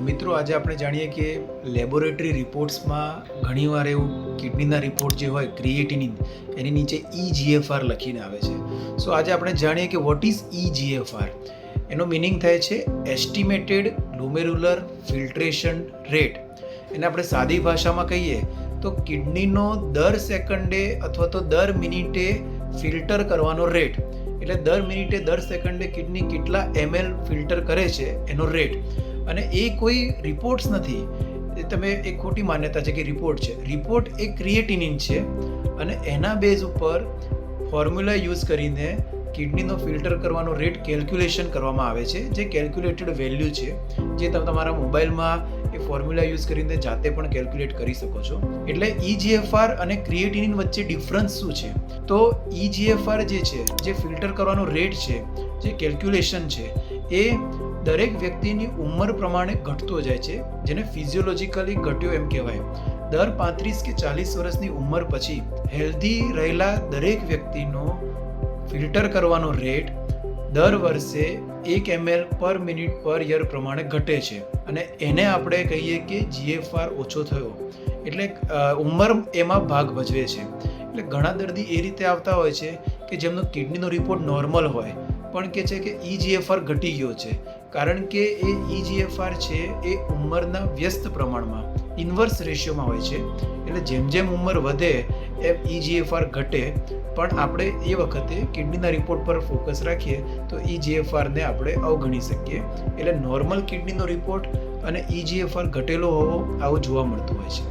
મિત્રો આજે આપણે જાણીએ કે લેબોરેટરી રિપોર્ટ્સમાં ઘણીવાર એવું કિડનીના રિપોર્ટ જે હોય ક્રિએટિનિન એની નીચે EGFR લખીને આવે છે. સો આજે આપણે જાણીએ કે વોટ ઇઝ EGFR. એનો મિનિંગ થાય છે એસ્ટિમેટેડ ગ્લોમેરુલર ફિલ્ટ્રેશન રેટ. એને આપણે સાદી ભાષામાં કહીએ તો કિડનીનો દર સેકન્ડે અથવા તો દર મિનિટે ફિલ્ટર કરવાનો રેટ. એટલે દર મિનિટે દર સેકન્ડે કિડની કેટલા ml ફિલ્ટર કરે છે એનો રેટ. અને એ કોઈ રિપોર્ટ્સ નથી, એ તમે એક ખોટી માન્યતા છે કે રિપોર્ટ છે. રિપોર્ટ એ ક્રિએટિનિન છે અને એના બેઝ ઉપર ફોર્મ્યુલા યુઝ કરીને કિડનીનો ફિલ્ટર કરવાનો રેટ કેલ્ક્યુલેશન કરવામાં આવે છે, જે કેલ્ક્યુલેટેડ વેલ્યુ છે, જે તમે તમારા મોબાઈલમાં એ ફોર્મ્યુલા યુઝ કરીને જાતે પણ કેલ્ક્યુલેટ કરી શકો છો. એટલે EGFR અને ક્રિએટિનિન વચ્ચે ડિફરન્સ શું છે? તો EGFR જે છે, જે ફિલ્ટર કરવાનો રેટ છે, જે કેલ્ક્યુલેશન છે, એ દરેક વ્યક્તિની ઉંમર પ્રમાણે ઘટતો જાય છે, જેને ફિઝિયોલોજીકલી ઘટ્યો એમ કહેવાય. દર 35 કે 40 વર્ષની ઉંમર પછી હેલ્ધી રહેલા દરેક વ્યક્તિનો ફિલ્ટર કરવાનો રેટ દર વર્ષે 1 ml પર મિનિટ પર યર પ્રમાણે ઘટે છે અને એને આપણે કહીએ કે GFR ઓછો થયો. એટલે ઉંમર એમાં ભાગ ભજવે છે. એટલે ઘણા દર્દી એ રીતે આવતા હોય છે કે જેમનો કિડનીનો રિપોર્ટ નોર્મલ હોય પણ કે છે કે EGFR ઘટી ગયો છે, કારણ કે એ EGFR છે એ ઉંમરના વ્યસ્ત પ્રમાણમાં ઇન્વર્સ રેશિયોમાં હોય છે. એટલે જેમ જેમ ઉંમર વધે એમ EGFR ઘટે, પણ આપણે એ વખતે કિડનીના રિપોર્ટ પર ફોકસ રાખીએ તો EGFR ને આપણે અવગણી શકીએ. એટલે નોર્મલ કિડનીનો રિપોર્ટ અને EGFR ઘટેલો હોવો આવું જોવા મળતું હોય છે.